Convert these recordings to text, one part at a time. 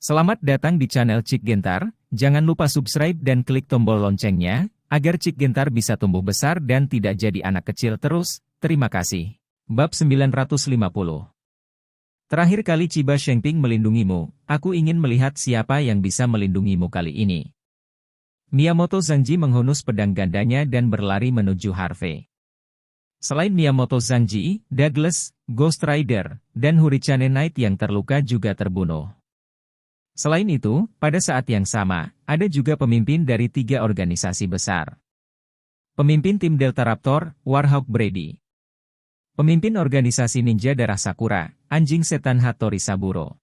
Selamat datang di channel Cik Gentar, jangan lupa subscribe dan klik tombol loncengnya, agar Cik Gentar bisa tumbuh besar dan tidak jadi anak kecil terus, terima kasih. Bab 950. Terakhir kali Chiba Shengping melindungimu, aku ingin melihat siapa yang bisa melindungimu kali ini. Miyamoto Zanji menghunus pedang gandanya dan berlari menuju Harvey. Selain Miyamoto Zanji, Douglas, Ghost Rider, dan Hurricane Knight yang terluka juga terbunuh. Selain itu, pada saat yang sama, ada juga pemimpin dari 3 organisasi besar. Pemimpin tim Delta Raptor, Warhawk Brady. Pemimpin organisasi Ninja Darah Sakura, Anjing Setan Hattori Saburo.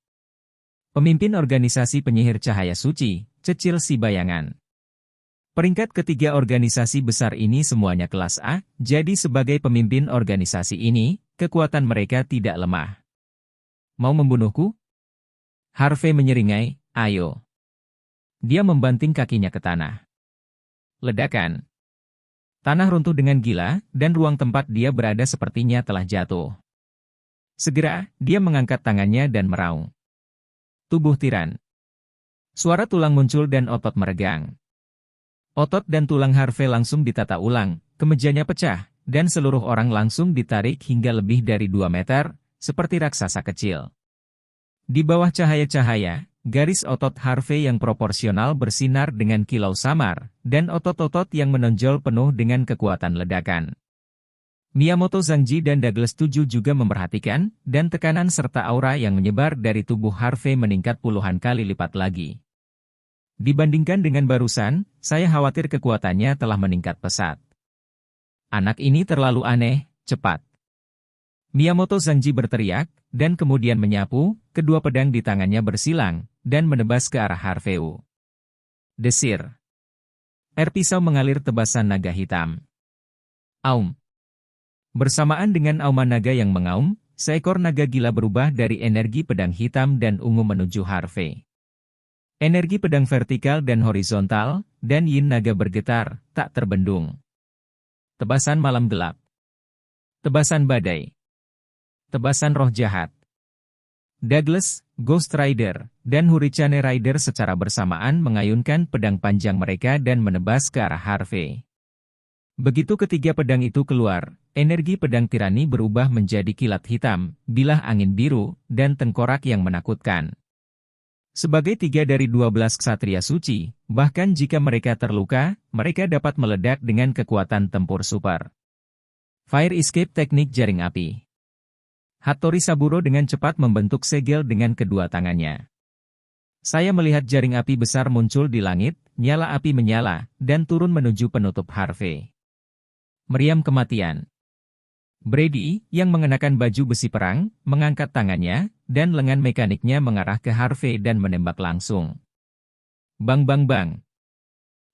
Pemimpin organisasi penyihir cahaya suci, Cecil Si Bayangan. Peringkat ketiga organisasi besar ini semuanya kelas A, jadi sebagai pemimpin organisasi ini, kekuatan mereka tidak lemah. Mau membunuhku? Harvey menyeringai, ayo. Dia membanting kakinya ke tanah. Ledakan. Tanah runtuh dengan gila, dan ruang tempat dia berada sepertinya telah jatuh. Segera, dia mengangkat tangannya dan meraung. Tubuh tiran. Suara tulang muncul dan otot meregang. Otot dan tulang Harvey langsung ditata ulang, kemejanya pecah, dan seluruh orang langsung ditarik hingga lebih dari 2 meter, seperti raksasa kecil. Di bawah cahaya-cahaya, garis otot Harvey yang proporsional bersinar dengan kilau samar, dan otot-otot yang menonjol penuh dengan kekuatan ledakan. Miyamoto Zanji dan Douglas 7 juga memperhatikan, dan tekanan serta aura yang menyebar dari tubuh Harvey meningkat puluhan kali lipat lagi. Dibandingkan dengan barusan, saya khawatir kekuatannya telah meningkat pesat. Anak ini terlalu aneh, cepat. Miyamoto Zanji berteriak, dan kemudian menyapu, kedua pedang di tangannya bersilang, dan menebas ke arah Harvey. Desir. Air pisau mengalir tebasan naga hitam. Aum. Bersamaan dengan auman naga yang mengaum, seekor naga gila berubah dari energi pedang hitam dan ungu menuju Harvey. Energi pedang vertikal dan horizontal, dan yin naga bergetar, tak terbendung. Tebasan malam gelap. Tebasan badai. Tebasan roh jahat. Douglas, Ghost Rider, dan Hurricane Rider secara bersamaan mengayunkan pedang panjang mereka dan menebas ke arah Harvey. Begitu ketiga pedang itu keluar, energi pedang tirani berubah menjadi kilat hitam, bilah angin biru, dan tengkorak yang menakutkan. Sebagai 3 dari 12 ksatria suci, bahkan jika mereka terluka, mereka dapat meledak dengan kekuatan tempur super. Fire Escape teknik jaring api. Hattori Saburo dengan cepat membentuk segel dengan kedua tangannya. Saya melihat jaring api besar muncul di langit, nyala api menyala, dan turun menuju penutup Harvey. Meriam kematian. Brady, yang mengenakan baju besi perang, mengangkat tangannya, dan lengan mekaniknya mengarah ke Harvey dan menembak langsung. Bang bang bang.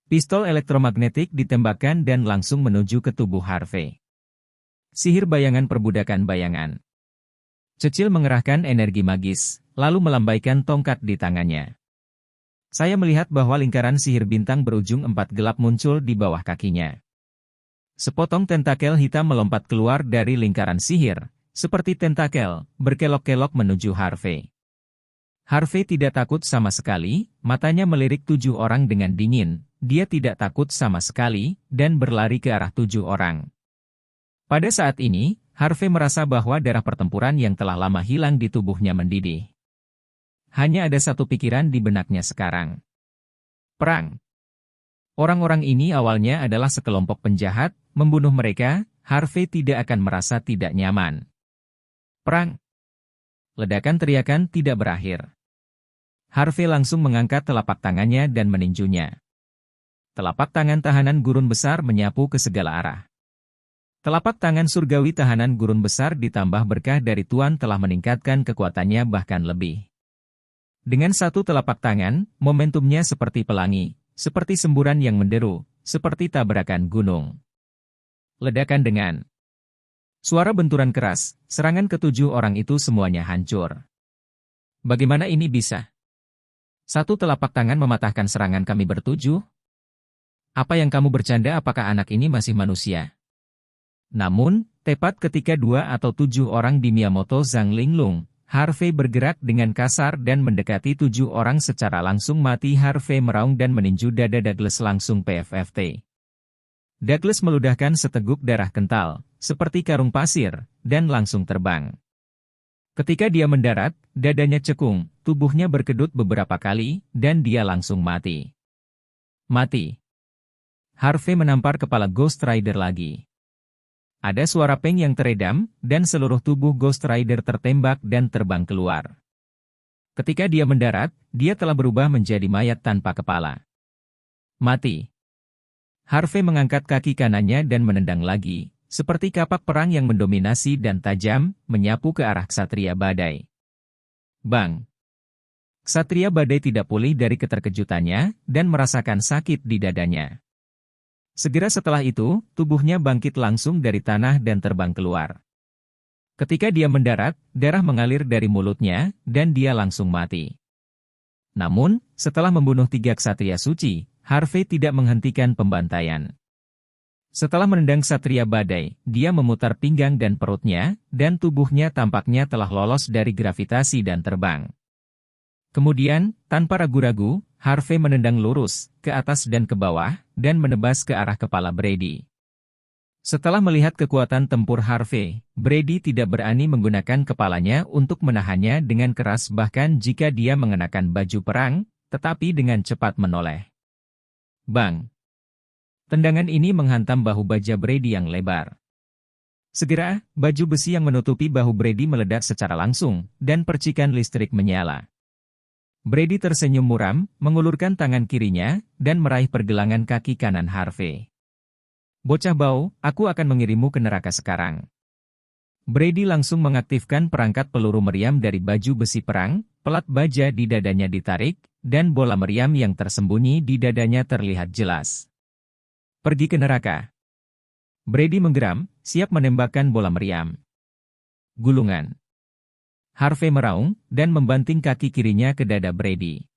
Pistol elektromagnetik ditembakkan dan langsung menuju ke tubuh Harvey. Sihir bayangan perbudakan bayangan. Cecil mengerahkan energi magis, lalu melambaikan tongkat di tangannya. Saya melihat bahwa lingkaran sihir bintang berujung 4 gelap muncul di bawah kakinya. Sepotong tentakel hitam melompat keluar dari lingkaran sihir, seperti tentakel, berkelok-kelok menuju Harvey. Harvey tidak takut sama sekali, matanya melirik 7 orang dengan dingin, dia tidak takut sama sekali, dan berlari ke arah 7 orang. Pada saat ini, Harvey merasa bahwa darah pertempuran yang telah lama hilang di tubuhnya mendidih. Hanya ada satu pikiran di benaknya sekarang. Perang. Orang-orang ini awalnya adalah sekelompok penjahat, membunuh mereka, Harvey tidak akan merasa tidak nyaman. Perang. Ledakan teriakan tidak berakhir. Harvey langsung mengangkat telapak tangannya dan meninjunya. Telapak tangan tahanan gurun besar menyapu ke segala arah. Telapak tangan surgawi tahanan gurun besar ditambah berkah dari Tuan telah meningkatkan kekuatannya bahkan lebih. Dengan satu telapak tangan, momentumnya seperti pelangi, seperti semburan yang menderu, seperti tabrakan gunung. Ledakan dengan suara benturan keras, serangan ke-7 orang itu semuanya hancur. Bagaimana ini bisa? Satu telapak tangan mematahkan serangan kami bertujuh? Apa yang kamu bercanda, apakah anak ini masih manusia? Namun, tepat ketika 2 atau 7 orang di Miyamoto Zhang Linglung, Harvey bergerak dengan kasar dan mendekati 7 orang secara langsung mati. Harvey meraung dan meninju dada Douglas langsung PFFT. Douglas meludahkan seteguk darah kental, seperti karung pasir, dan langsung terbang. Ketika dia mendarat, dadanya cekung, tubuhnya berkedut beberapa kali, dan dia langsung mati. Mati. Harvey menampar kepala Ghost Rider lagi. Ada suara peng yang teredam, dan seluruh tubuh Ghost Rider tertembak dan terbang keluar. Ketika dia mendarat, dia telah berubah menjadi mayat tanpa kepala. Mati. Harvey mengangkat kaki kanannya dan menendang lagi, seperti kapak perang yang mendominasi dan tajam, menyapu ke arah Ksatria Badai. Bang! Ksatria Badai tidak pulih dari keterkejutannya, dan merasakan sakit di dadanya. Segera setelah itu, tubuhnya bangkit langsung dari tanah dan terbang keluar. Ketika dia mendarat, darah mengalir dari mulutnya, dan dia langsung mati. Namun, setelah membunuh 3 ksatria suci, Harvey tidak menghentikan pembantaian. Setelah menendang Ksatria Badai, dia memutar pinggang dan perutnya, dan tubuhnya tampaknya telah lolos dari gravitasi dan terbang. Kemudian, tanpa ragu-ragu, Harvey menendang lurus, ke atas dan ke bawah, dan menebas ke arah kepala Brady. Setelah melihat kekuatan tempur Harvey, Brady tidak berani menggunakan kepalanya untuk menahannya dengan keras bahkan jika dia mengenakan baju perang, tetapi dengan cepat menoleh. Bang! Tendangan ini menghantam bahu baja Brady yang lebar. Segera, baju besi yang menutupi bahu Brady meledak secara langsung, dan percikan listrik menyala. Brady tersenyum muram, mengulurkan tangan kirinya, dan meraih pergelangan kaki kanan Harvey. Bocah bau, aku akan mengirimmu ke neraka sekarang. Brady langsung mengaktifkan perangkat peluru meriam dari baju besi perang, pelat baja di dadanya ditarik, dan bola meriam yang tersembunyi di dadanya terlihat jelas. Pergi ke neraka. Brady menggeram, siap menembakkan bola meriam. Gulungan. Harvey meraung, dan membanting kaki kirinya ke dada Brady.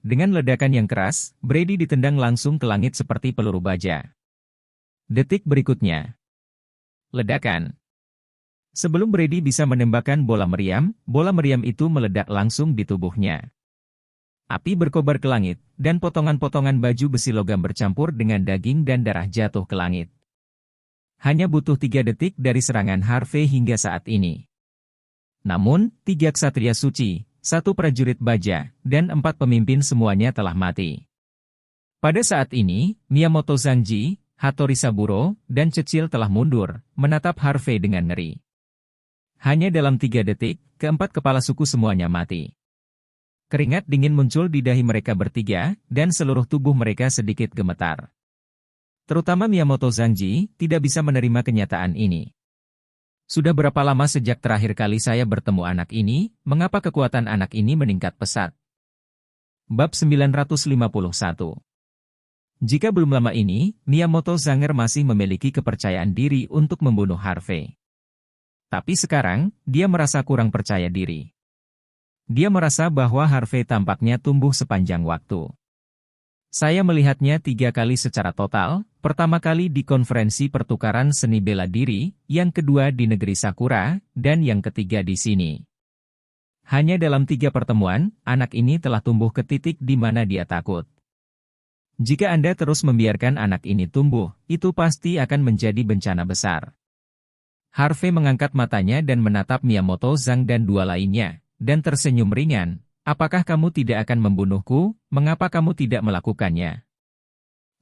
Dengan ledakan yang keras, Brady ditendang langsung ke langit seperti peluru baja. Detik berikutnya. Ledakan. Sebelum Brady bisa menembakkan bola meriam itu meledak langsung di tubuhnya. Api berkobar ke langit, dan potongan-potongan baju besi logam bercampur dengan daging dan darah jatuh ke langit. Hanya butuh 3 detik dari serangan Harvey hingga saat ini. Namun, 3 ksatria suci, 1 prajurit baja, dan 4 pemimpin semuanya telah mati. Pada saat ini, Miyamoto Zanji, Hattori Saburo, dan Cecil telah mundur, menatap Harvey dengan ngeri. Hanya dalam 3 detik, keempat kepala suku semuanya mati. Keringat dingin muncul di dahi mereka bertiga, dan seluruh tubuh mereka sedikit gemetar. Terutama Miyamoto Zanji, tidak bisa menerima kenyataan ini. Sudah berapa lama sejak terakhir kali saya bertemu anak ini, mengapa kekuatan anak ini meningkat pesat? Bab 951. Jika belum lama ini, Miyamoto Zanger masih memiliki kepercayaan diri untuk membunuh Harvey. Tapi sekarang, dia merasa kurang percaya diri. Dia merasa bahwa Harvey tampaknya tumbuh sepanjang waktu. Saya melihatnya 3 kali secara total, pertama kali di konferensi pertukaran seni bela diri, yang kedua di negeri Sakura, dan yang ketiga di sini. Hanya dalam 3 pertemuan, anak ini telah tumbuh ke titik di mana dia takut. Jika Anda terus membiarkan anak ini tumbuh, itu pasti akan menjadi bencana besar. Harvey mengangkat matanya dan menatap Miyamoto Zhang dan 2 lainnya, dan tersenyum ringan. Apakah kamu tidak akan membunuhku? Mengapa kamu tidak melakukannya?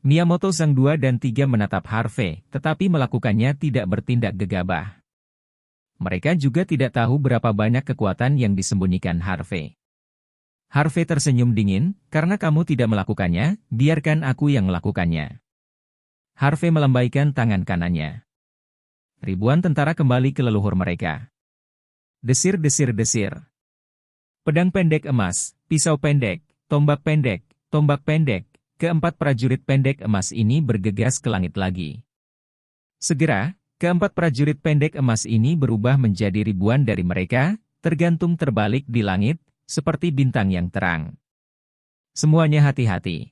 Miyamoto Zhang 2 dan 3 menatap Harvey, tetapi melakukannya tidak bertindak gegabah. Mereka juga tidak tahu berapa banyak kekuatan yang disembunyikan Harvey. Harvey tersenyum dingin, karena kamu tidak melakukannya, biarkan aku yang melakukannya. Harvey melambaikan tangan kanannya. Ribuan tentara kembali ke leluhur mereka. Desir, desir, desir. Pedang pendek emas, pisau pendek, tombak pendek, keempat prajurit pendek emas ini bergegas ke langit lagi. Segera, keempat prajurit pendek emas ini berubah menjadi ribuan dari mereka, tergantung terbalik di langit, seperti bintang yang terang. Semuanya hati-hati.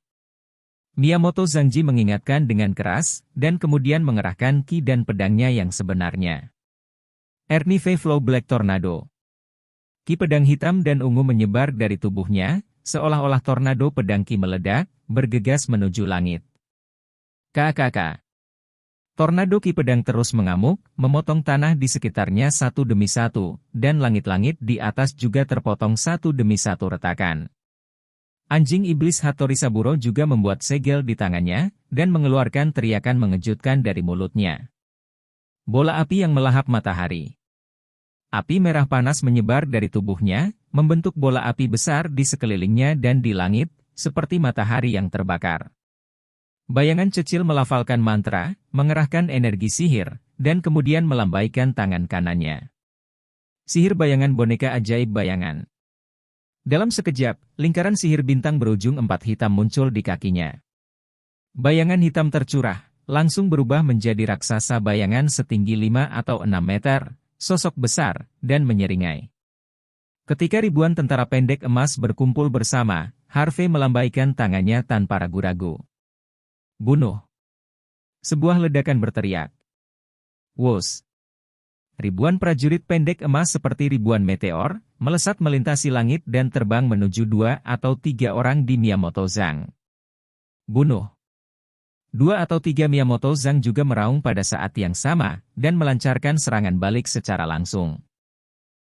Miyamoto Zanji mengingatkan dengan keras, dan kemudian mengerahkan ki dan pedangnya yang sebenarnya. Ernie V Flow Black Tornado. Ki pedang hitam dan ungu menyebar dari tubuhnya, seolah-olah tornado pedang ki meledak, bergegas menuju langit. KKK. Tornado ki pedang terus mengamuk, memotong tanah di sekitarnya satu demi satu, dan langit-langit di atas juga terpotong satu demi satu retakan. Anjing iblis Hattori Saburo juga membuat segel di tangannya, dan mengeluarkan teriakan mengejutkan dari mulutnya. Bola api yang melahap matahari. Api merah panas menyebar dari tubuhnya, membentuk bola api besar di sekelilingnya dan di langit, seperti matahari yang terbakar. Bayangan Cecil melafalkan mantra, mengerahkan energi sihir, dan kemudian melambaikan tangan kanannya. Sihir bayangan boneka ajaib bayangan. Dalam sekejap, lingkaran sihir bintang berujung 4 hitam muncul di kakinya. Bayangan hitam tercurah, langsung berubah menjadi raksasa bayangan setinggi 5 atau 6 meter, sosok besar, dan menyeringai. Ketika ribuan tentara pendek emas berkumpul bersama, Harvey melambaikan tangannya tanpa ragu-ragu. Bunuh. Sebuah ledakan berteriak. Wus. Ribuan prajurit pendek emas seperti ribuan meteor, melesat melintasi langit dan terbang menuju 2 atau 3 orang di Miyamoto Zhang. Bunuh. 2 atau 3 Miyamoto Zhang juga meraung pada saat yang sama, dan melancarkan serangan balik secara langsung.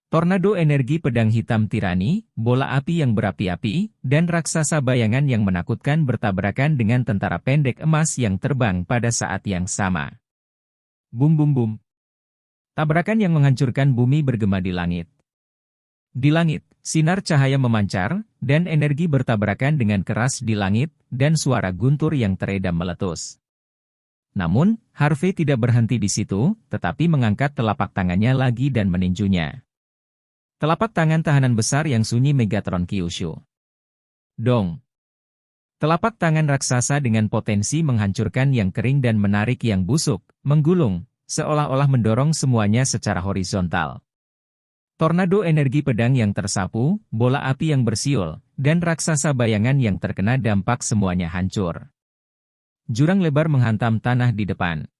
Tornado energi pedang hitam tirani, bola api yang berapi-api, dan raksasa bayangan yang menakutkan bertabrakan dengan tentara pendek emas yang terbang pada saat yang sama. Bum bum bum. Tabrakan yang menghancurkan bumi bergema di langit. Di langit, sinar cahaya memancar, dan energi bertabrakan dengan keras di langit, dan suara guntur yang teredam meletus. Namun, Harvey tidak berhenti di situ, tetapi mengangkat telapak tangannya lagi dan meninjunya. Telapak tangan tahanan besar yang sunyi Megatron Kyushu. Dong. Telapak tangan raksasa dengan potensi menghancurkan yang kering dan menarik yang busuk, menggulung, seolah-olah mendorong semuanya secara horizontal. Tornado energi pedang yang tersapu, bola api yang bersiul, dan raksasa bayangan yang terkena dampak semuanya hancur. Jurang lebar menghantam tanah di depan.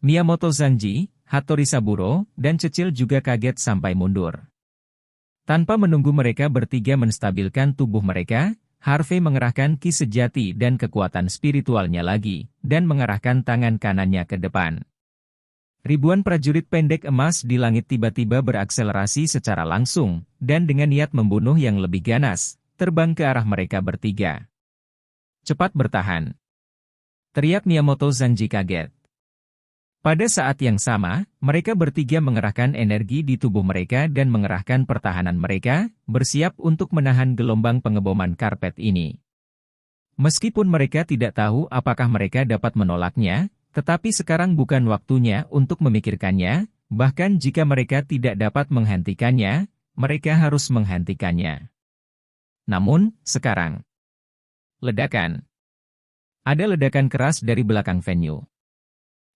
Miyamoto Zanji, Hattori Saburo, dan Cecil juga kaget sampai mundur. Tanpa menunggu mereka bertiga menstabilkan tubuh mereka, Harvey mengerahkan ki sejati dan kekuatan spiritualnya lagi, dan mengarahkan tangan kanannya ke depan. Ribuan prajurit pendek emas di langit tiba-tiba berakselerasi secara langsung, dan dengan niat membunuh yang lebih ganas, terbang ke arah mereka bertiga. Cepat bertahan. Teriak Miyamoto Zanji kaget. Pada saat yang sama, mereka bertiga mengerahkan energi di tubuh mereka dan mengerahkan pertahanan mereka, bersiap untuk menahan gelombang pengeboman karpet ini. Meskipun mereka tidak tahu apakah mereka dapat menolaknya, tetapi sekarang bukan waktunya untuk memikirkannya, bahkan jika mereka tidak dapat menghentikannya, mereka harus menghentikannya. Namun, sekarang. Ledakan. Ada ledakan keras dari belakang venue.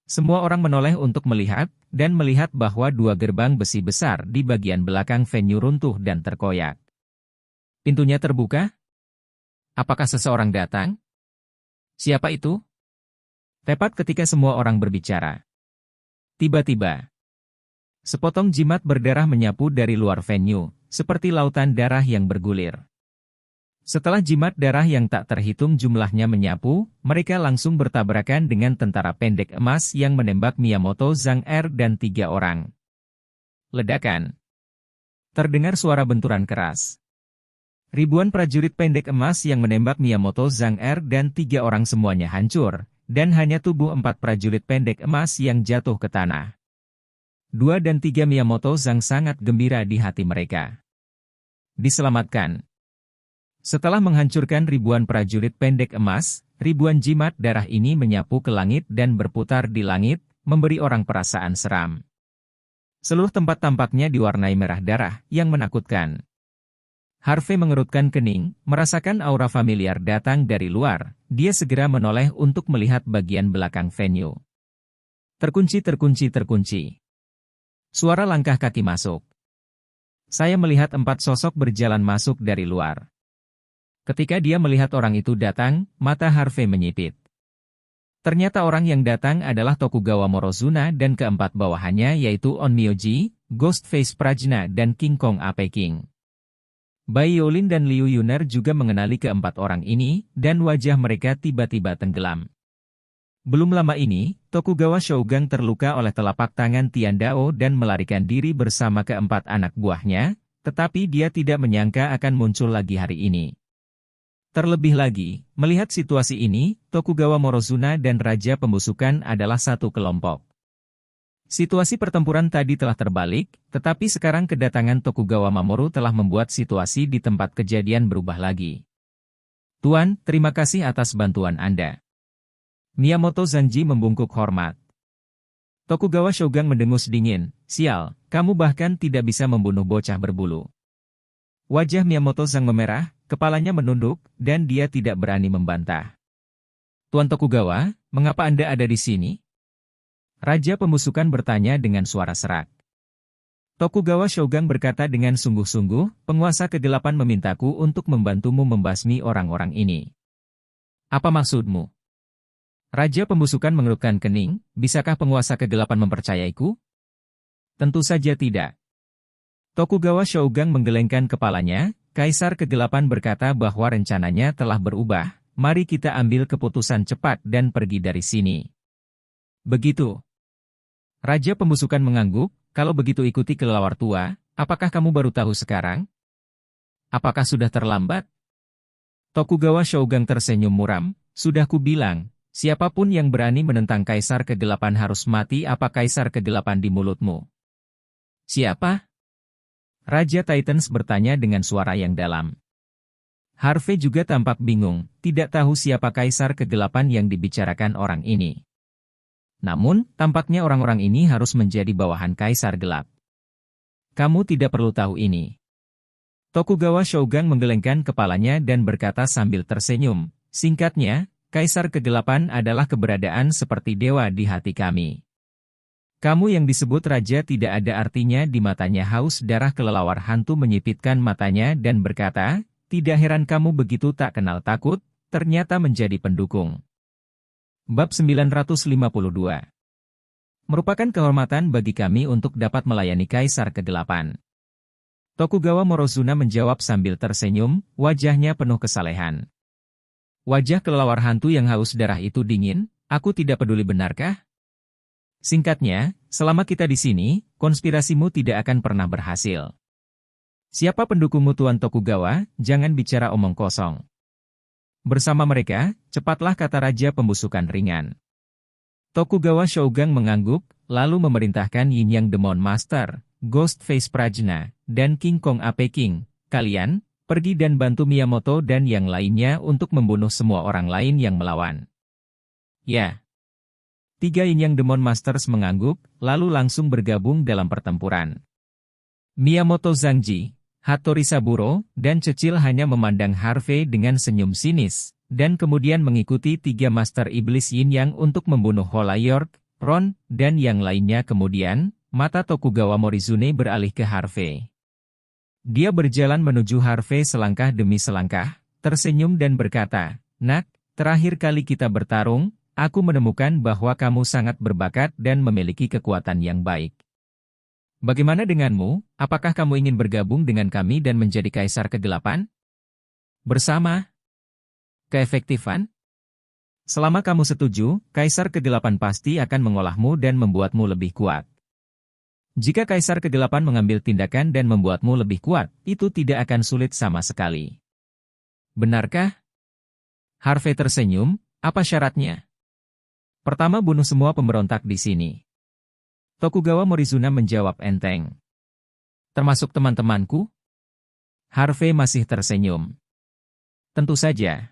Semua orang menoleh untuk melihat, dan melihat bahwa 2 gerbang besi besar di bagian belakang venue runtuh dan terkoyak. Pintunya terbuka? Apakah seseorang datang? Siapa itu? Tepat ketika semua orang berbicara. Tiba-tiba, sepotong jimat berdarah menyapu dari luar venue, seperti lautan darah yang bergulir. Setelah jimat darah yang tak terhitung jumlahnya menyapu, mereka langsung bertabrakan dengan tentara pendek emas yang menembak Miyamoto Zhang dan 3 orang. Ledakan. Terdengar suara benturan keras. Ribuan prajurit pendek emas yang menembak Miyamoto Zhang dan 3 orang semuanya hancur, dan hanya tubuh 4 prajurit pendek emas yang jatuh ke tanah. 2 dan 3 Miyamoto Zhang sangat gembira di hati mereka. Diselamatkan. Setelah menghancurkan ribuan prajurit pendek emas, ribuan jimat darah ini menyapu ke langit dan berputar di langit, memberi orang perasaan seram. Seluruh tempat tampaknya diwarnai merah darah yang menakutkan. Harvey mengerutkan kening, merasakan aura familiar datang dari luar. Dia segera menoleh untuk melihat bagian belakang venue. Terkunci. Suara langkah kaki masuk. Saya melihat 4 sosok berjalan masuk dari luar. Ketika dia melihat orang itu datang, mata Harvey menyipit. Ternyata orang yang datang adalah Tokugawa Morozuna dan keempat bawahannya yaitu Onmyoji, Ghostface Prajna dan King Kong Ape King. Bai Yolin dan Liu Yuner juga mengenali keempat orang ini, dan wajah mereka tiba-tiba tenggelam. Belum lama ini, Tokugawa Shogun terluka oleh telapak tangan Tian Dao dan melarikan diri bersama keempat anak buahnya, tetapi dia tidak menyangka akan muncul lagi hari ini. Terlebih lagi, melihat situasi ini, Tokugawa Morozuna dan Raja Pembusukan adalah satu kelompok. Situasi pertempuran tadi telah terbalik, tetapi sekarang kedatangan Tokugawa Mamoru telah membuat situasi di tempat kejadian berubah lagi. Tuan, terima kasih atas bantuan Anda. Miyamoto Zanji membungkuk hormat. Tokugawa Shogun mendengus dingin, sial, kamu bahkan tidak bisa membunuh bocah berbulu. Wajah Miyamoto Zang memerah, kepalanya menunduk, dan dia tidak berani membantah. Tuan Tokugawa, mengapa Anda ada di sini? Raja Pembusukan bertanya dengan suara serak. Tokugawa Shogun berkata dengan sungguh-sungguh, penguasa kegelapan memintaku untuk membantumu membasmi orang-orang ini. Apa maksudmu? Raja Pembusukan mengerutkan kening, bisakah penguasa kegelapan mempercayaiku? Tentu saja tidak. Tokugawa Shogun menggelengkan kepalanya, Kaisar Kegelapan berkata bahwa rencananya telah berubah, mari kita ambil keputusan cepat dan pergi dari sini. Begitu. Raja Pembusukan mengangguk, kalau begitu ikuti kelelawar tua, apakah kamu baru tahu sekarang? Apakah sudah terlambat? Tokugawa Shogun tersenyum muram, sudah kubilang, siapapun yang berani menentang Kaisar Kegelapan harus mati. Apa Kaisar Kegelapan di mulutmu? Siapa? Raja Titans bertanya dengan suara yang dalam. Harvey juga tampak bingung, tidak tahu siapa Kaisar Kegelapan yang dibicarakan orang ini. Namun, tampaknya orang-orang ini harus menjadi bawahan Kaisar Gelap. Kamu tidak perlu tahu ini. Tokugawa Shogun menggelengkan kepalanya dan berkata sambil tersenyum, singkatnya, Kaisar Kegelapan adalah keberadaan seperti dewa di hati kami. Kamu yang disebut raja tidak ada artinya di matanya. Haus darah kelelawar hantu menyipitkan matanya dan berkata, tidak heran kamu begitu tak kenal takut, ternyata menjadi pendukung. Bab 952. Merupakan kehormatan bagi kami untuk dapat melayani Kaisar Kegelapan. Tokugawa Morozuna menjawab sambil tersenyum, wajahnya penuh kesalehan. Wajah kelelawar hantu yang haus darah itu dingin, aku tidak peduli benarkah? Singkatnya, selama kita di sini, konspirasimu tidak akan pernah berhasil. Siapa pendukungmu Tuan Tokugawa, jangan bicara omong kosong. Bersama mereka, cepatlah kata Raja Pembusukan ringan. Tokugawa Shogun mengangguk, lalu memerintahkan Yin Yang Demon Master, Ghostface Prajna, dan King Kong Ape King, kalian, pergi dan bantu Miyamoto dan yang lainnya untuk membunuh semua orang lain yang melawan. Ya. 3 Yin Yang Demon Masters mengangguk, lalu langsung bergabung dalam pertempuran. Miyamoto Zangji, Hattori Saburo, dan Cecil hanya memandang Harvey dengan senyum sinis, dan kemudian mengikuti 3 Master Iblis Yin Yang untuk membunuh Hola York, Ron, dan yang lainnya. Kemudian, mata Tokugawa Morizune beralih ke Harvey. Dia berjalan menuju Harvey selangkah demi selangkah, tersenyum dan berkata, Nak, terakhir kali kita bertarung, aku menemukan bahwa kamu sangat berbakat dan memiliki kekuatan yang baik. Bagaimana denganmu, apakah kamu ingin bergabung dengan kami dan menjadi Kaisar Kegelapan? Bersama? Keefektifan? Selama kamu setuju, Kaisar Kegelapan pasti akan mengolahmu dan membuatmu lebih kuat. Jika Kaisar Kegelapan mengambil tindakan dan membuatmu lebih kuat, itu tidak akan sulit sama sekali. Benarkah? Harvey tersenyum, apa syaratnya? Pertama, bunuh semua pemberontak di sini. Tokugawa Morizuna menjawab enteng. Termasuk teman-temanku? Harvey masih tersenyum. Tentu saja.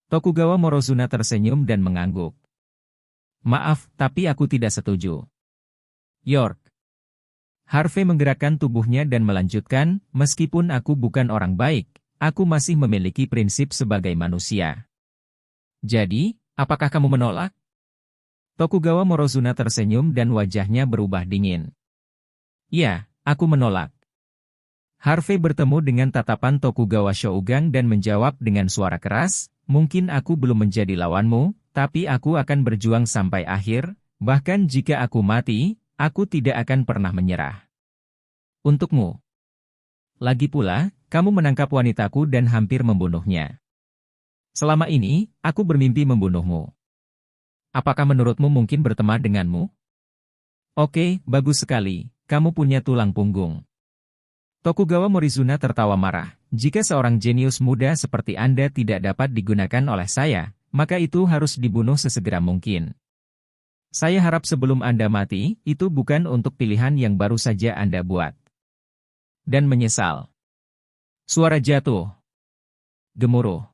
Tokugawa Morozuna tersenyum dan mengangguk. Maaf, tapi aku tidak setuju. York. Harvey menggerakkan tubuhnya dan melanjutkan, meskipun aku bukan orang baik, aku masih memiliki prinsip sebagai manusia. Jadi, apakah kamu menolak? Tokugawa Morozuna tersenyum dan wajahnya berubah dingin. Ya, aku menolak. Harvey bertemu dengan tatapan Tokugawa Shogun dan menjawab dengan suara keras, mungkin aku belum menjadi lawanmu, tapi aku akan berjuang sampai akhir, bahkan jika aku mati, aku tidak akan pernah menyerah. Untukmu. Lagi pula, kamu menangkap wanitaku dan hampir membunuhnya. Selama ini, aku bermimpi membunuhmu. Apakah menurutmu mungkin berteman denganmu? Oke, bagus sekali, kamu punya tulang punggung. Tokugawa Morizuna tertawa marah. Jika seorang jenius muda seperti Anda tidak dapat digunakan oleh saya, maka itu harus dibunuh sesegera mungkin. Saya harap sebelum Anda mati, itu bukan untuk pilihan yang baru saja Anda buat. Dan menyesal. Suara jatuh. Gemuruh.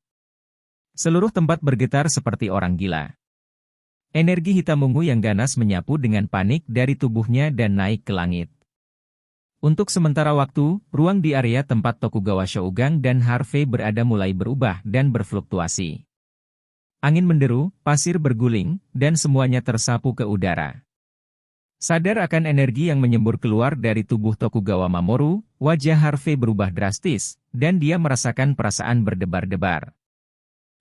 Seluruh tempat bergetar seperti orang gila. Energi hitam ungu yang ganas menyapu dengan panik dari tubuhnya dan naik ke langit. Untuk sementara waktu, ruang di area tempat Tokugawa Shogun dan Harvey berada mulai berubah dan berfluktuasi. Angin menderu, pasir berguling, dan semuanya tersapu ke udara. Sadar akan energi yang menyembur keluar dari tubuh Tokugawa Mamoru, wajah Harvey berubah drastis, dan dia merasakan perasaan berdebar-debar.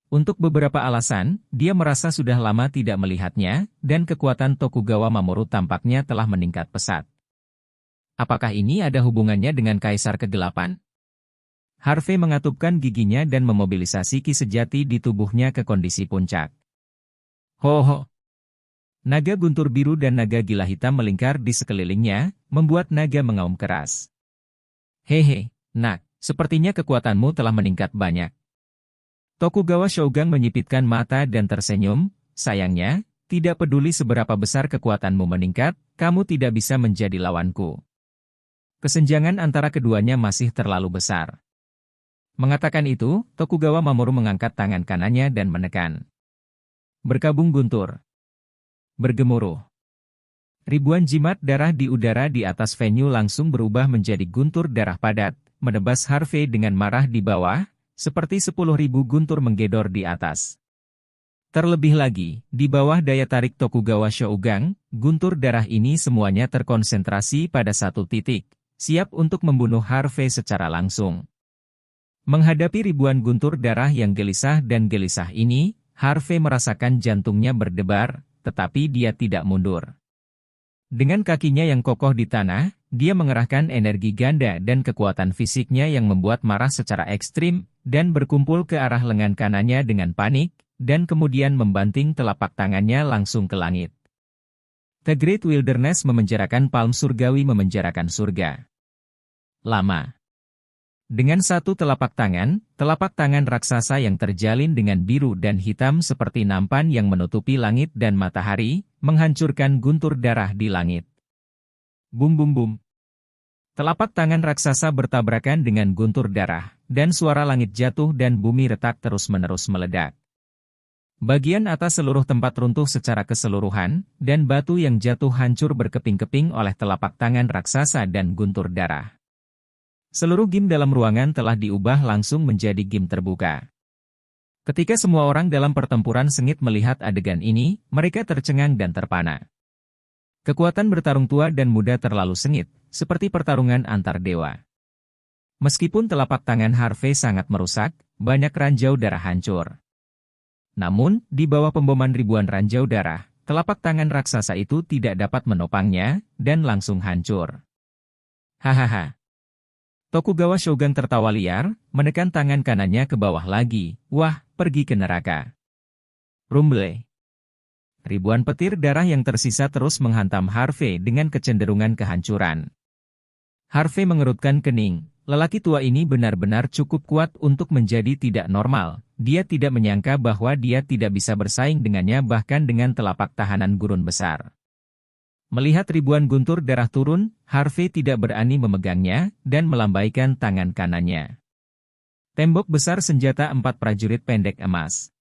Untuk beberapa alasan, dia merasa sudah lama tidak melihatnya, dan kekuatan Tokugawa Mamoru tampaknya telah meningkat pesat. Apakah ini ada hubungannya dengan Kaisar Kegelapan? Harvey mengatupkan giginya dan memobilisasi ki sejati di tubuhnya ke kondisi puncak. Ho-ho! Naga guntur biru dan naga gila hitam melingkar di sekelilingnya, membuat naga mengaum keras. Hehe, nak, sepertinya kekuatanmu telah meningkat banyak. Tokugawa Shogun menyipitkan mata dan tersenyum, sayangnya, tidak peduli seberapa besar kekuatanmu meningkat, kamu tidak bisa menjadi lawanku. Kesenjangan antara keduanya masih terlalu besar. Mengatakan itu, Tokugawa Mamoru mengangkat tangan kanannya dan menekan. Berkabung guntur. Bergemuruh. Ribuan jimat darah di udara di atas venue langsung berubah menjadi guntur darah padat, menebas Harvey dengan marah di bawah, seperti 10.000 guntur menggedor di atas. Terlebih lagi, di bawah daya tarik Tokugawa Shogun, guntur darah ini semuanya terkonsentrasi pada satu titik, siap untuk membunuh Harvey secara langsung. Menghadapi ribuan guntur darah yang gelisah dan gelisah ini, Harvey merasakan jantungnya berdebar, tetapi dia tidak mundur. Dengan kakinya yang kokoh di tanah, dia mengerahkan energi ganda dan kekuatan fisiknya yang membuat marah secara ekstrim, dan berkumpul ke arah lengan kanannya dengan panik, dan kemudian membanting telapak tangannya langsung ke langit. The Great Wilderness memenjarakan palm surgawi memenjarakan surga. Lama. Dengan satu telapak tangan raksasa yang terjalin dengan biru dan hitam seperti nampan yang menutupi langit dan matahari, menghancurkan guntur darah di langit. Bum bum bum. Telapak tangan raksasa bertabrakan dengan guntur darah, dan suara langit jatuh dan bumi retak terus-menerus meledak. Bagian atas seluruh tempat runtuh secara keseluruhan, dan batu yang jatuh hancur berkeping-keping oleh telapak tangan raksasa dan guntur darah. Seluruh game dalam ruangan telah diubah langsung menjadi game terbuka. Ketika semua orang dalam pertempuran sengit melihat adegan ini, mereka tercengang dan terpana. Kekuatan bertarung tua dan muda terlalu sengit, seperti pertarungan antar dewa. Meskipun telapak tangan Harvey sangat merusak, banyak ranjau darah hancur. Namun, di bawah pemboman ribuan ranjau darah, telapak tangan raksasa itu tidak dapat menopangnya, dan langsung hancur. Hahaha. Tokugawa Shogun tertawa liar, menekan tangan kanannya ke bawah lagi. Wah, pergi ke neraka. Rumble. Ribuan petir darah yang tersisa terus menghantam Harvey dengan kecenderungan kehancuran. Harvey mengerutkan kening. Lelaki tua ini benar-benar cukup kuat untuk menjadi tidak normal. Dia tidak menyangka bahwa dia tidak bisa bersaing dengannya bahkan dengan telapak tahanan gurun besar. Melihat ribuan guntur darah turun, Harvey tidak berani memegangnya, dan melambaikan tangan kanannya. Tembok besar senjata 4 prajurit pendek emas.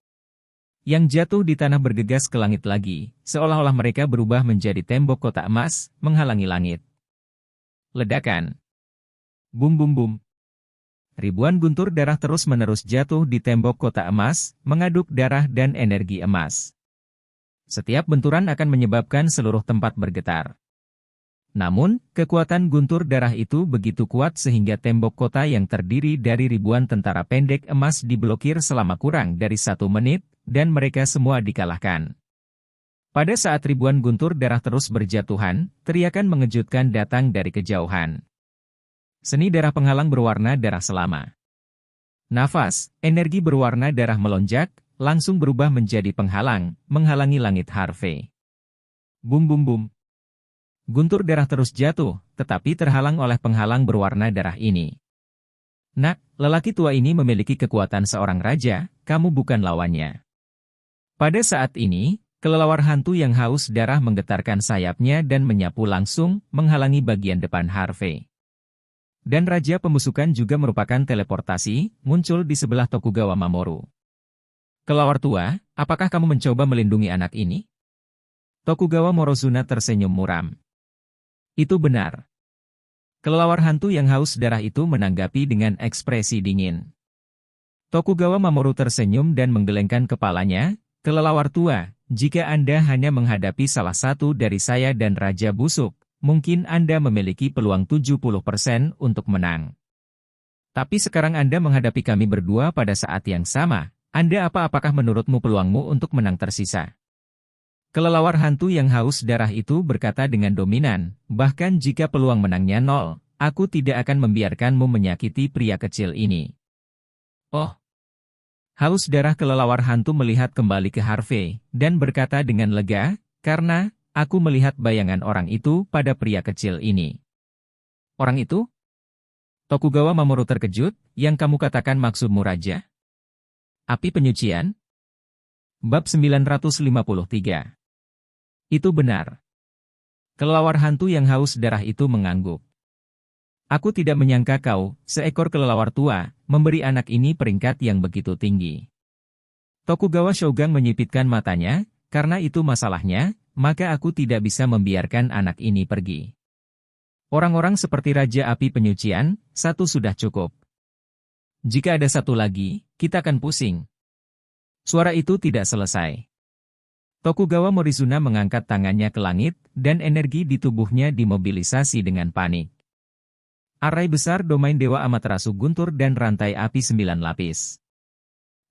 Yang jatuh di tanah bergegas ke langit lagi, seolah-olah mereka berubah menjadi tembok kota emas, menghalangi langit. Ledakan. Bum bum bum. Ribuan guntur darah terus-menerus jatuh di tembok kota emas, mengaduk darah dan energi emas. Setiap benturan akan menyebabkan seluruh tempat bergetar. Namun, kekuatan guntur darah itu begitu kuat sehingga tembok kota yang terdiri dari ribuan tentara pendek emas diblokir selama kurang dari 1 menit, dan mereka semua dikalahkan. Pada saat ribuan guntur darah terus berjatuhan, teriakan mengejutkan datang dari kejauhan. Seni darah penghalang berwarna darah selama. Nafas, energi berwarna darah melonjak, langsung berubah menjadi penghalang, menghalangi langit Harvey. Bum bum bum. Guntur darah terus jatuh, tetapi terhalang oleh penghalang berwarna darah ini. Nak, lelaki tua ini memiliki kekuatan seorang raja, kamu bukan lawannya. Pada saat ini, kelelawar hantu yang haus darah menggetarkan sayapnya dan menyapu langsung, menghalangi bagian depan Harvey. Dan Raja Pembusukan juga merupakan teleportasi, muncul di sebelah Tokugawa Mamoru. Kelelawar tua, apakah kamu mencoba melindungi anak ini? Tokugawa Morozuna tersenyum muram. Itu benar. Kelelawar hantu yang haus darah itu menanggapi dengan ekspresi dingin. Tokugawa Mamoru tersenyum dan menggelengkan kepalanya. Kelelawar tua, jika Anda hanya menghadapi salah satu dari saya dan Raja Busuk, mungkin Anda memiliki peluang 70% untuk menang. Tapi sekarang Anda menghadapi kami berdua pada saat yang sama. Apakah menurutmu peluangmu untuk menang tersisa? Kelelawar hantu yang haus darah itu berkata dengan dominan, bahkan jika peluang menangnya 0, aku tidak akan membiarkanmu menyakiti pria kecil ini. Oh! Haus darah kelelawar hantu melihat kembali ke Harvey, dan berkata dengan lega, karena, aku melihat bayangan orang itu pada pria kecil ini. Orang itu? Tokugawa Mamoru terkejut, yang kamu katakan maksudmu Raja? Api penyucian? Bab 953. Itu benar. Kelelawar hantu yang haus darah itu mengangguk. Aku tidak menyangka kau, seekor kelelawar tua, memberi anak ini peringkat yang begitu tinggi. Tokugawa Shogun menyipitkan matanya, karena itu masalahnya, maka aku tidak bisa membiarkan anak ini pergi. Orang-orang seperti Raja Api Penyucian, satu sudah cukup. Jika ada satu lagi, kita akan pusing. Suara itu tidak selesai. Tokugawa Morozuna mengangkat tangannya ke langit, dan energi di tubuhnya dimobilisasi dengan panik. Arai besar domain Dewa Amaterasu guntur dan rantai api 9 lapis.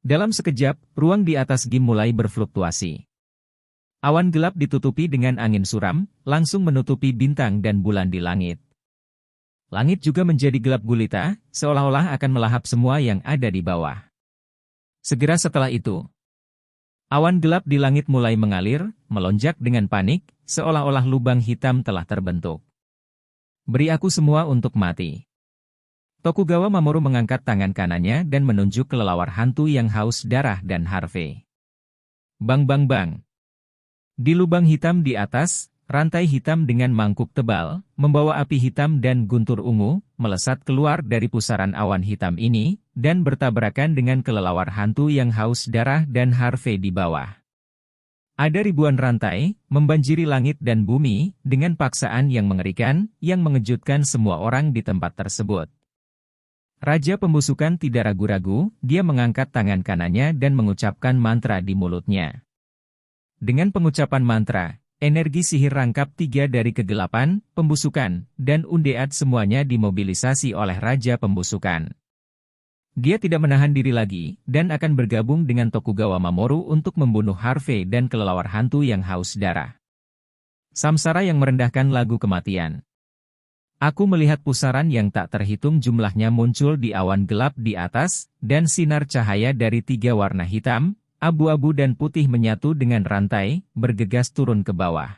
Dalam sekejap, ruang di atas Gim mulai berfluktuasi. Awan gelap ditutupi dengan angin suram, langsung menutupi bintang dan bulan di langit. Langit juga menjadi gelap gulita, seolah-olah akan melahap semua yang ada di bawah. Segera setelah itu, awan gelap di langit mulai mengalir, melonjak dengan panik, seolah-olah lubang hitam telah terbentuk. Beri aku semua untuk mati. Tokugawa Mamoru mengangkat tangan kanannya dan menunjuk kelelawar hantu yang haus darah dan Harvey. Bang bang bang. Di lubang hitam di atas, rantai hitam dengan mangkuk tebal, membawa api hitam dan guntur ungu, melesat keluar dari pusaran awan hitam ini, dan bertabrakan dengan kelelawar hantu yang haus darah dan Harvey di bawah. Ada ribuan rantai, membanjiri langit dan bumi, dengan paksaan yang mengerikan, yang mengejutkan semua orang di tempat tersebut. Raja Pembusukan tidak ragu-ragu, dia mengangkat tangan kanannya dan mengucapkan mantra di mulutnya. Dengan pengucapan mantra, energi sihir rangkap 3 dari kegelapan, pembusukan, dan undead semuanya dimobilisasi oleh Raja Pembusukan. Dia tidak menahan diri lagi, dan akan bergabung dengan Tokugawa Mamoru untuk membunuh Harvey dan kelelawar hantu yang haus darah. Samsara yang merendahkan lagu kematian. Aku melihat pusaran yang tak terhitung jumlahnya muncul di awan gelap di atas, dan sinar cahaya dari 3 warna hitam, abu-abu dan putih menyatu dengan rantai, bergegas turun ke bawah.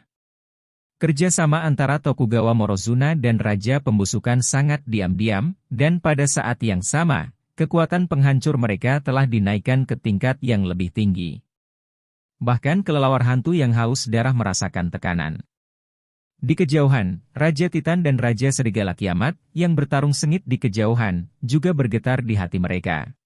Kerjasama antara Tokugawa Morozuna dan Raja Pembusukan sangat diam-diam, dan pada saat yang sama, kekuatan penghancur mereka telah dinaikkan ke tingkat yang lebih tinggi. Bahkan kelelawar hantu yang haus darah merasakan tekanan. Di kejauhan, Raja Titan dan Raja Serigala Kiamat, yang bertarung sengit di kejauhan, juga bergetar di hati mereka.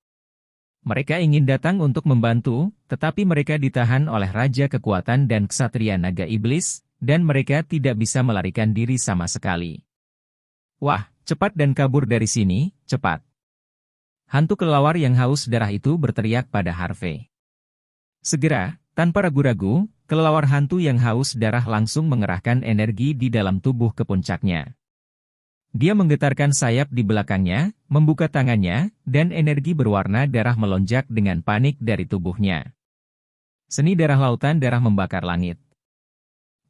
Mereka ingin datang untuk membantu, tetapi mereka ditahan oleh Raja Kekuatan dan Ksatria Naga Iblis, dan mereka tidak bisa melarikan diri sama sekali. Wah, cepat dan kabur dari sini, cepat. Hantu kelelawar yang haus darah itu berteriak pada Harvey. Segera, tanpa ragu-ragu, kelelawar hantu yang haus darah langsung mengerahkan energi di dalam tubuh ke puncaknya. Dia menggetarkan sayap di belakangnya, membuka tangannya, dan energi berwarna darah melonjak dengan panik dari tubuhnya. Seni darah lautan darah membakar langit.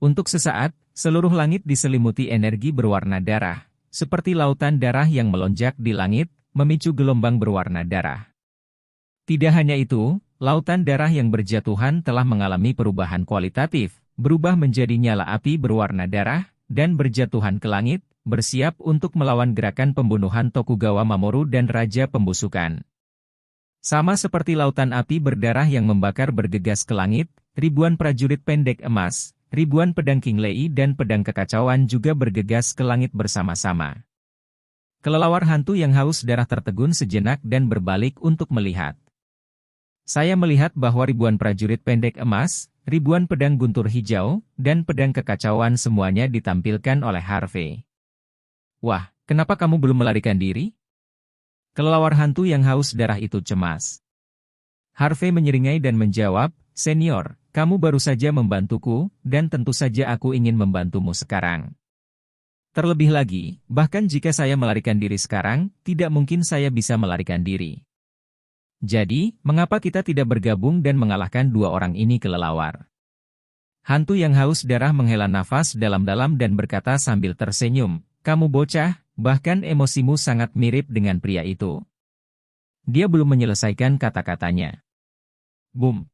Untuk sesaat, seluruh langit diselimuti energi berwarna darah, seperti lautan darah yang melonjak di langit, memicu gelombang berwarna darah. Tidak hanya itu, lautan darah yang berjatuhan telah mengalami perubahan kualitatif, berubah menjadi nyala api berwarna darah, dan berjatuhan ke langit, bersiap untuk melawan gerakan pembunuhan Tokugawa Mamoru dan Raja Pembusukan. Sama seperti lautan api berdarah yang membakar bergegas ke langit, ribuan prajurit pendek emas, ribuan pedang King Lei dan pedang kekacauan juga bergegas ke langit bersama-sama. Kelelawar hantu yang haus darah tertegun sejenak dan berbalik untuk melihat. Saya melihat bahwa ribuan prajurit pendek emas, ribuan pedang guntur hijau, dan pedang kekacauan semuanya ditampilkan oleh Harvey. Wah, kenapa kamu belum melarikan diri? Kelelawar hantu yang haus darah itu cemas. Harvey menyeringai dan menjawab, "Senior, kamu baru saja membantuku, dan tentu saja aku ingin membantumu sekarang. Terlebih lagi, bahkan jika saya melarikan diri sekarang, tidak mungkin saya bisa melarikan diri. Jadi, mengapa kita tidak bergabung dan mengalahkan dua orang ini kelelawar?" Hantu yang haus darah menghela nafas dalam-dalam dan berkata sambil tersenyum, "Kamu bocah, bahkan emosimu sangat mirip dengan pria itu." Dia belum menyelesaikan kata-katanya. Boom!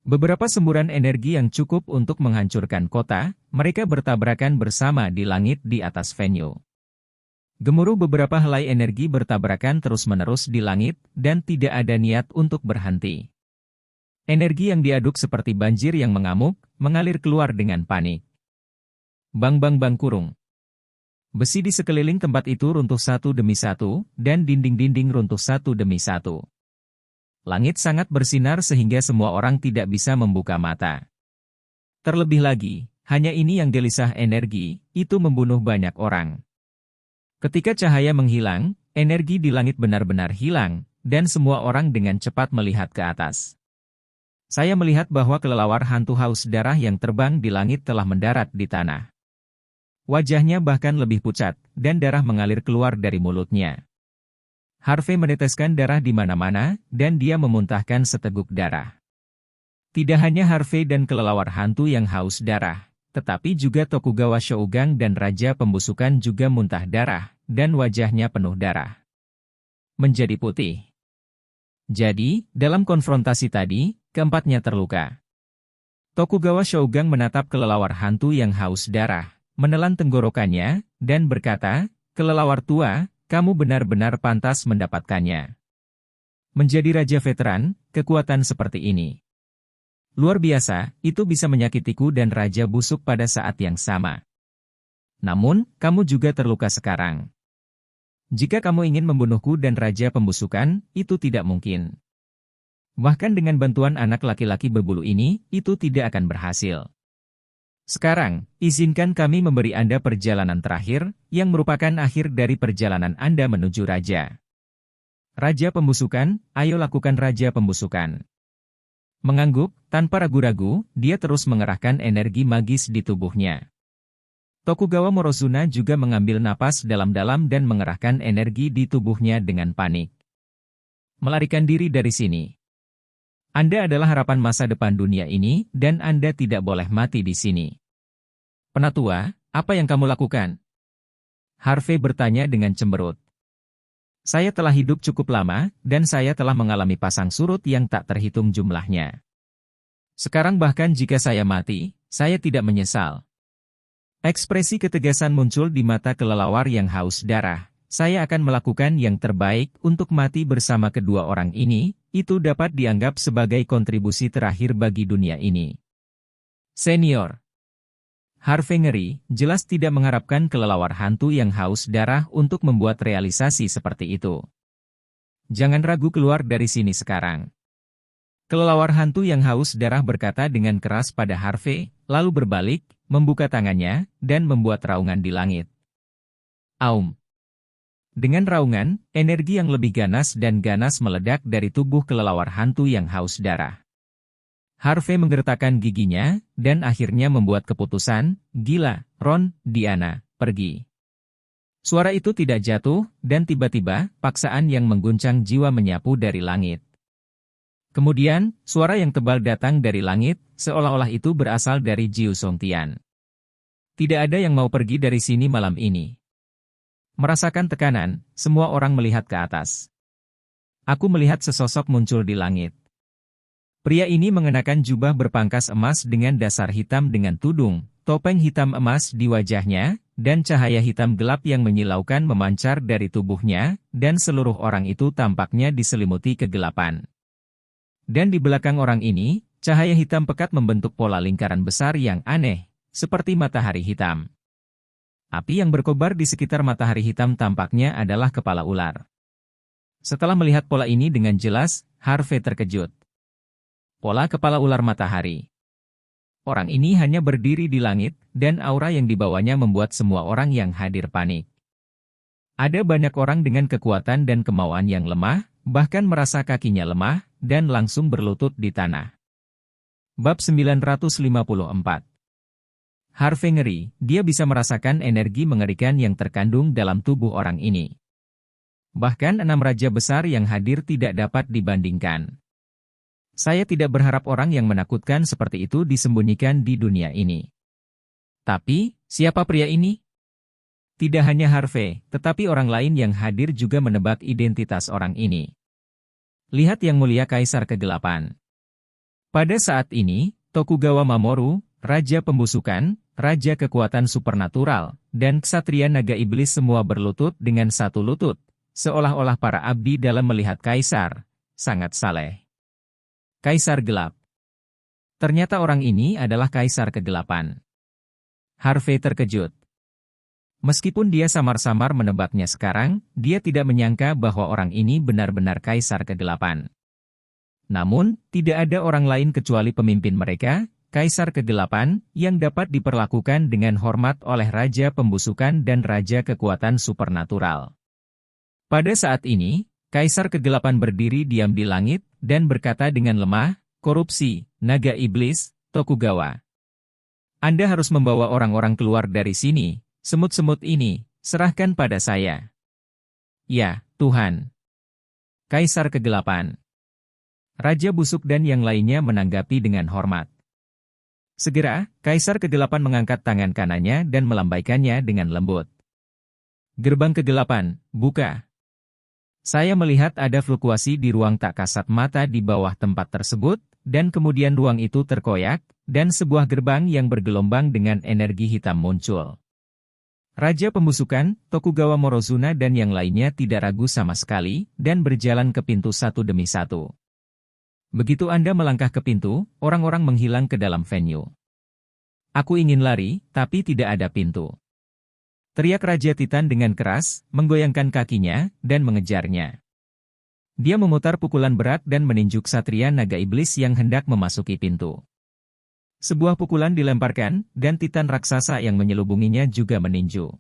Beberapa semburan energi yang cukup untuk menghancurkan kota, mereka bertabrakan bersama di langit di atas venue. Gemuruh beberapa helai energi bertabrakan terus-menerus di langit, dan tidak ada niat untuk berhenti. Energi yang diaduk seperti banjir yang mengamuk, mengalir keluar dengan panik. Bang bang bang kurung. Besi di sekeliling tempat itu runtuh satu demi satu, dan dinding-dinding runtuh satu demi satu. Langit sangat bersinar sehingga semua orang tidak bisa membuka mata. Terlebih lagi, hanya ini yang gelisah energi, itu membunuh banyak orang. Ketika cahaya menghilang, energi di langit benar-benar hilang, dan semua orang dengan cepat melihat ke atas. Saya melihat bahwa kelelawar hantu haus darah yang terbang di langit telah mendarat di tanah. Wajahnya bahkan lebih pucat, dan darah mengalir keluar dari mulutnya. Harvey meneteskan darah di mana-mana, dan dia memuntahkan seteguk darah. Tidak hanya Harvey dan kelelawar hantu yang haus darah, tetapi juga Tokugawa Shogun dan Raja Pembusukan juga muntah darah, dan wajahnya penuh darah. Menjadi putih. Jadi, dalam konfrontasi tadi, keempatnya terluka. Tokugawa Shogun menatap kelelawar hantu yang haus darah, menelan tenggorokannya, dan berkata, "Kelelawar tua, kamu benar-benar pantas mendapatkannya. Menjadi raja veteran, kekuatan seperti ini. Luar biasa, itu bisa menyakitiku dan raja busuk pada saat yang sama. Namun, kamu juga terluka sekarang. Jika kamu ingin membunuhku dan raja pembusukan, itu tidak mungkin. Bahkan dengan bantuan anak laki-laki berbulu ini, itu tidak akan berhasil. Sekarang, izinkan kami memberi Anda perjalanan terakhir, yang merupakan akhir dari perjalanan Anda menuju Raja. Raja Pembusukan, ayo lakukan Raja Pembusukan." Mengangguk, tanpa ragu-ragu, dia terus mengerahkan energi magis di tubuhnya. Tokugawa Morozuna juga mengambil napas dalam-dalam dan mengerahkan energi di tubuhnya dengan panik. Melarikan diri dari sini. Anda adalah harapan masa depan dunia ini, dan Anda tidak boleh mati di sini. Penatua, apa yang kamu lakukan? Harvey bertanya dengan cemberut. Saya telah hidup cukup lama, dan saya telah mengalami pasang surut yang tak terhitung jumlahnya. Sekarang bahkan jika saya mati, saya tidak menyesal. Ekspresi ketegasan muncul di mata kelelawar yang haus darah. Saya akan melakukan yang terbaik untuk mati bersama kedua orang ini, itu dapat dianggap sebagai kontribusi terakhir bagi dunia ini. Senior. Harvey ngeri, jelas tidak mengharapkan kelelawar hantu yang haus darah untuk membuat realisasi seperti itu. Jangan ragu keluar dari sini sekarang. Kelelawar hantu yang haus darah berkata dengan keras pada Harvey, lalu berbalik, membuka tangannya, dan membuat raungan di langit. Aum. Dengan raungan, energi yang lebih ganas dan ganas meledak dari tubuh kelelawar hantu yang haus darah. Harvey menggertakkan giginya, dan akhirnya membuat keputusan, gila, Ron, Diana, pergi. Suara itu tidak jatuh, dan tiba-tiba, paksaan yang mengguncang jiwa menyapu dari langit. Kemudian, suara yang tebal datang dari langit, seolah-olah itu berasal dari Jiu Songtian. Tidak ada yang mau pergi dari sini malam ini. Merasakan tekanan, semua orang melihat ke atas. Aku melihat sesosok muncul di langit. Pria ini mengenakan jubah berpangkas emas dengan dasar hitam dengan tudung, topeng hitam emas di wajahnya, dan cahaya hitam gelap yang menyilaukan memancar dari tubuhnya, dan seluruh orang itu tampaknya diselimuti kegelapan. Dan di belakang orang ini, cahaya hitam pekat membentuk pola lingkaran besar yang aneh, seperti matahari hitam. Api yang berkobar di sekitar matahari hitam tampaknya adalah kepala ular. Setelah melihat pola ini dengan jelas, Harvey terkejut. Pola kepala ular matahari. Orang ini hanya berdiri di langit, dan aura yang dibawanya membuat semua orang yang hadir panik. Ada banyak orang dengan kekuatan dan kemauan yang lemah, bahkan merasa kakinya lemah, dan langsung berlutut di tanah. Bab 954. Harvey ngeri, dia bisa merasakan energi mengerikan yang terkandung dalam tubuh orang ini. Bahkan 6 raja besar yang hadir tidak dapat dibandingkan. Saya tidak berharap orang yang menakutkan seperti itu disembunyikan di dunia ini. Tapi, siapa pria ini? Tidak hanya Harvey, tetapi orang lain yang hadir juga menebak identitas orang ini. Lihat Yang Mulia Kaisar Kegelapan. Pada saat ini, Tokugawa Mamoru, Raja Pembusukan, Raja Kekuatan Supernatural, dan Ksatria Naga Iblis semua berlutut dengan satu lutut, seolah-olah para abdi dalam melihat Kaisar, sangat saleh. Kaisar Gelap. Ternyata orang ini adalah Kaisar Kegelapan. Harvey terkejut. Meskipun dia samar-samar menebaknya sekarang, dia tidak menyangka bahwa orang ini benar-benar Kaisar Kegelapan. Namun, tidak ada orang lain kecuali pemimpin mereka, Kaisar Kegelapan, yang dapat diperlakukan dengan hormat oleh Raja Pembusukan dan Raja Kekuatan Supernatural. Pada saat ini, Kaisar Kegelapan berdiri diam di langit, dan berkata dengan lemah, korupsi, naga iblis, Tokugawa. Anda harus membawa orang-orang keluar dari sini, semut-semut ini, serahkan pada saya. Ya, Tuhan. Kaisar Kegelapan. Raja Busuk dan yang lainnya menanggapi dengan hormat. Segera, Kaisar Kegelapan mengangkat tangan kanannya dan melambaikannya dengan lembut. Gerbang Kegelapan, buka. Saya melihat ada fluktuasi di ruang tak kasat mata di bawah tempat tersebut, dan kemudian ruang itu terkoyak, dan sebuah gerbang yang bergelombang dengan energi hitam muncul. Raja Pembusukan, Tokugawa Morozuna dan yang lainnya tidak ragu sama sekali, dan berjalan ke pintu satu demi satu. Begitu Anda melangkah ke pintu, orang-orang menghilang ke dalam venue. Aku ingin lari, tapi tidak ada pintu. Teriak Raja Titan dengan keras, menggoyangkan kakinya, dan mengejarnya. Dia memutar pukulan berat dan meninju Ksatria Naga Iblis yang hendak memasuki pintu. Sebuah pukulan dilemparkan, dan Titan raksasa yang menyelubunginya juga meninju.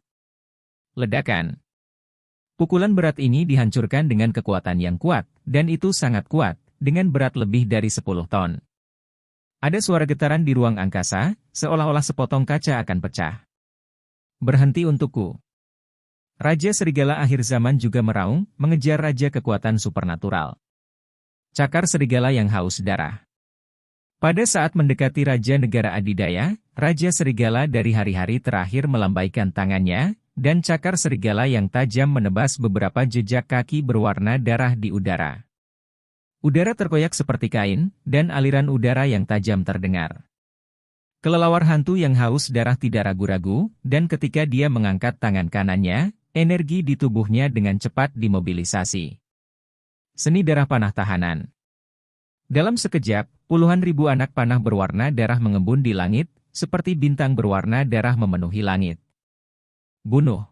Ledakan. Pukulan berat ini dihancurkan dengan kekuatan yang kuat, dan itu sangat kuat, dengan berat lebih dari 10 ton. Ada suara getaran di ruang angkasa, seolah-olah sepotong kaca akan pecah. Berhenti untukku. Raja Serigala akhir zaman juga meraung, mengejar Raja Kekuatan Supernatural. Cakar Serigala yang haus darah. Pada saat mendekati Raja Negara Adidaya, Raja Serigala dari hari-hari terakhir melambaikan tangannya, dan cakar serigala yang tajam menebas beberapa jejak kaki berwarna darah di udara. Udara terkoyak seperti kain, dan aliran udara yang tajam terdengar. Kelelawar hantu yang haus darah tidak ragu-ragu, dan ketika dia mengangkat tangan kanannya, energi di tubuhnya dengan cepat dimobilisasi. Seni darah panah tahanan. Dalam sekejap, puluhan ribu anak panah berwarna darah mengembun di langit, seperti bintang berwarna darah memenuhi langit. Bunuh.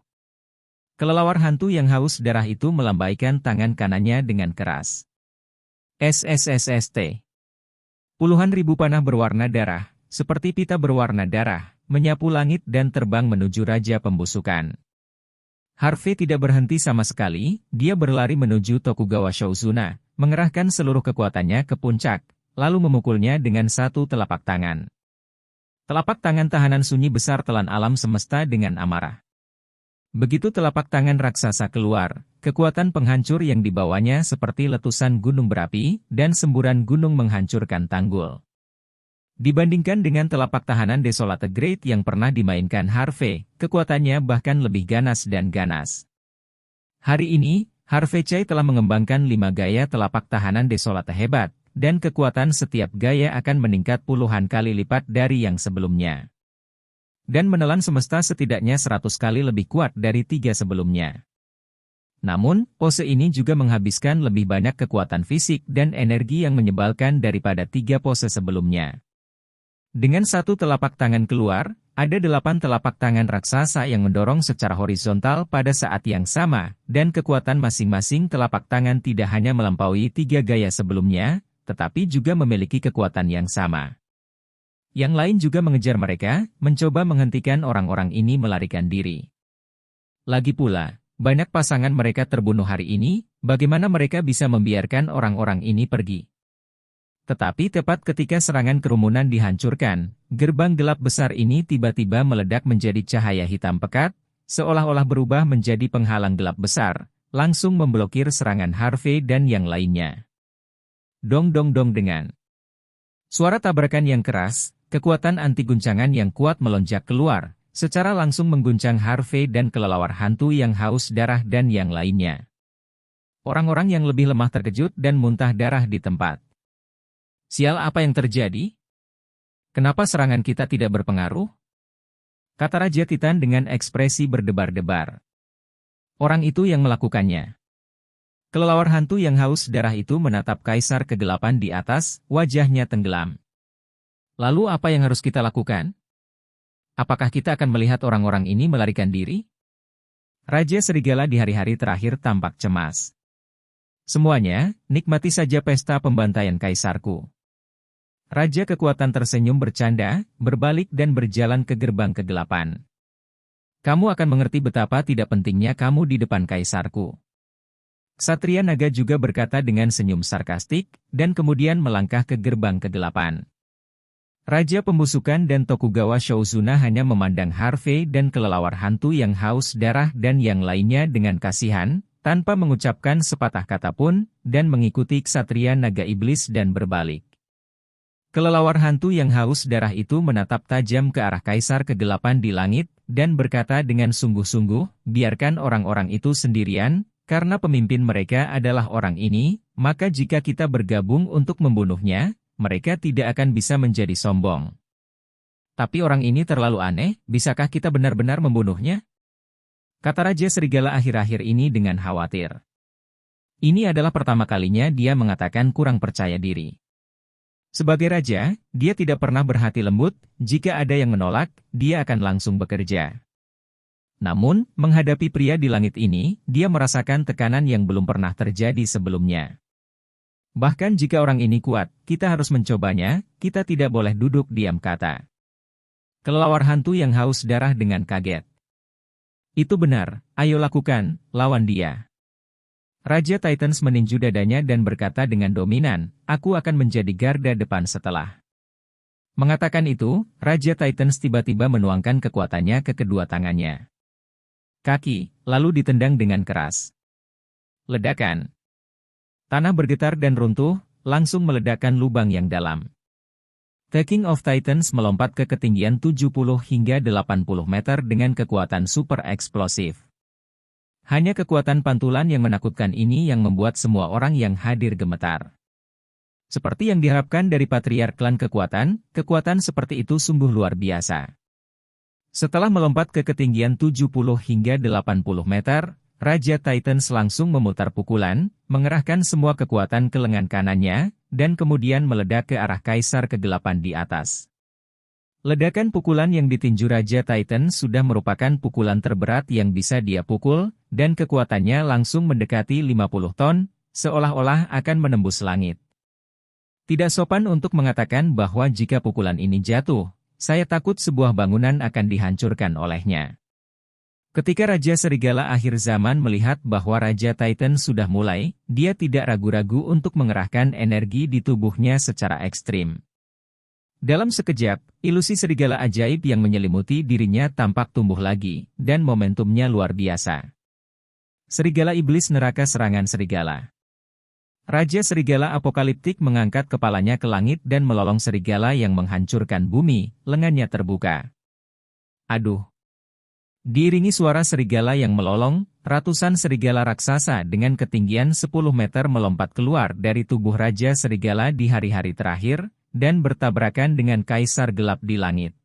Kelelawar hantu yang haus darah itu melambaikan tangan kanannya dengan keras. SSSST. Puluhan ribu panah berwarna darah, seperti pita berwarna darah, menyapu langit dan terbang menuju Raja Pembusukan. Harvey tidak berhenti sama sekali, dia berlari menuju Tokugawa Shouzuna, mengerahkan seluruh kekuatannya ke puncak, lalu memukulnya dengan satu telapak tangan. Telapak tangan tahanan sunyi besar telan alam semesta dengan amarah. Begitu telapak tangan raksasa keluar, kekuatan penghancur yang dibawanya seperti letusan gunung berapi, dan semburan gunung menghancurkan tanggul. Dibandingkan dengan telapak tahanan Desolate Great yang pernah dimainkan Harvey, kekuatannya bahkan lebih ganas dan ganas. Hari ini, Harvey Chai telah mengembangkan 5 gaya telapak tahanan Desolate hebat, dan kekuatan setiap gaya akan meningkat puluhan kali lipat dari yang sebelumnya. Dan menelan semesta setidaknya 100 kali lebih kuat dari 3 sebelumnya. Namun, pose ini juga menghabiskan lebih banyak kekuatan fisik dan energi yang menyebalkan daripada 3 pose sebelumnya. Dengan satu telapak tangan keluar, ada 8 telapak tangan raksasa yang mendorong secara horizontal pada saat yang sama, dan kekuatan masing-masing telapak tangan tidak hanya melampaui 3 gaya sebelumnya, tetapi juga memiliki kekuatan yang sama. Yang lain juga mengejar mereka, mencoba menghentikan orang-orang ini melarikan diri. Lagi pula, banyak pasangan mereka terbunuh hari ini, bagaimana mereka bisa membiarkan orang-orang ini pergi? Tetapi tepat ketika serangan kerumunan dihancurkan, gerbang gelap besar ini tiba-tiba meledak menjadi cahaya hitam pekat, seolah-olah berubah menjadi penghalang gelap besar, langsung memblokir serangan Harvey dan yang lainnya. Dong dong dong dengan suara tabrakan yang keras, kekuatan anti guncangan yang kuat melonjak keluar, secara langsung mengguncang Harvey dan kelelawar hantu yang haus darah dan yang lainnya. Orang-orang yang lebih lemah terkejut dan muntah darah di tempat. Sial, apa yang terjadi? Kenapa serangan kita tidak berpengaruh? Kata Raja Titan dengan ekspresi berdebar-debar. Orang itu yang melakukannya. Kelelawar hantu yang haus darah itu menatap Kaisar Kegelapan di atas, wajahnya tenggelam. Lalu apa yang harus kita lakukan? Apakah kita akan melihat orang-orang ini melarikan diri? Raja Serigala di hari-hari terakhir tampak cemas. Semuanya, nikmati saja pesta pembantaian Kaisarku. Raja Kekuatan tersenyum bercanda, berbalik dan berjalan ke gerbang kegelapan. Kamu akan mengerti betapa tidak pentingnya kamu di depan Kaisarku. Ksatria Naga juga berkata dengan senyum sarkastik, dan kemudian melangkah ke gerbang kegelapan. Raja Pembusukan dan Tokugawa Shouzuna hanya memandang Harvey dan kelelawar hantu yang haus darah dan yang lainnya dengan kasihan, tanpa mengucapkan sepatah kata pun, dan mengikuti Ksatria Naga Iblis dan berbalik. Kelelawar hantu yang haus darah itu menatap tajam ke arah Kaisar Kegelapan di langit, dan berkata dengan sungguh-sungguh, biarkan orang-orang itu sendirian, karena pemimpin mereka adalah orang ini, maka jika kita bergabung untuk membunuhnya, mereka tidak akan bisa menjadi sombong. Tapi orang ini terlalu aneh, bisakah kita benar-benar membunuhnya? Kata Raja Serigala akhir-akhir ini dengan khawatir. Ini adalah pertama kalinya dia mengatakan kurang percaya diri. Sebagai raja, dia tidak pernah berhati lembut, jika ada yang menolak, dia akan langsung bekerja. Namun, menghadapi pria di langit ini, dia merasakan tekanan yang belum pernah terjadi sebelumnya. Bahkan jika orang ini kuat, kita harus mencobanya, kita tidak boleh duduk diam, kata kelelawar hantu yang haus darah dengan kaget. Itu benar, ayo lakukan, lawan dia. Raja Titans meninju dadanya dan berkata dengan dominan, aku akan menjadi garda depan setelah. Mengatakan itu, Raja Titans tiba-tiba menuangkan kekuatannya ke kedua tangannya. Kaki, lalu ditendang dengan keras. Ledakan. Tanah bergetar dan runtuh, langsung meledakkan lubang yang dalam. The King of Titans melompat ke ketinggian 70 hingga 80 meter dengan kekuatan super eksplosif. Hanya kekuatan pantulan yang menakutkan ini yang membuat semua orang yang hadir gemetar. Seperti yang diharapkan dari Patriark Klan kekuatan seperti itu sungguh luar biasa. Setelah melompat ke ketinggian 70 hingga 80 meter, Raja Titans langsung memutar pukulan, mengerahkan semua kekuatan ke lengan kanannya, dan kemudian meledak ke arah Kaisar Kegelapan di atas. Ledakan pukulan yang ditinju Raja Titan sudah merupakan pukulan terberat yang bisa dia pukul, dan kekuatannya langsung mendekati 50 ton, seolah-olah akan menembus langit. Tidak sopan untuk mengatakan bahwa jika pukulan ini jatuh, saya takut sebuah bangunan akan dihancurkan olehnya. Ketika Raja Serigala akhir zaman melihat bahwa Raja Titan sudah mulai, dia tidak ragu-ragu untuk mengerahkan energi di tubuhnya secara ekstrim. Dalam sekejap, ilusi serigala ajaib yang menyelimuti dirinya tampak tumbuh lagi, dan momentumnya luar biasa. Serigala Iblis Neraka Serangan Serigala. Raja Serigala Apokaliptik mengangkat kepalanya ke langit dan melolong serigala yang menghancurkan bumi, lengannya terbuka. Aduh! Diiringi suara serigala yang melolong, ratusan serigala raksasa dengan ketinggian 10 meter melompat keluar dari tubuh Raja Serigala di hari-hari terakhir, dan bertabrakan dengan Kaisar Gelap di langit.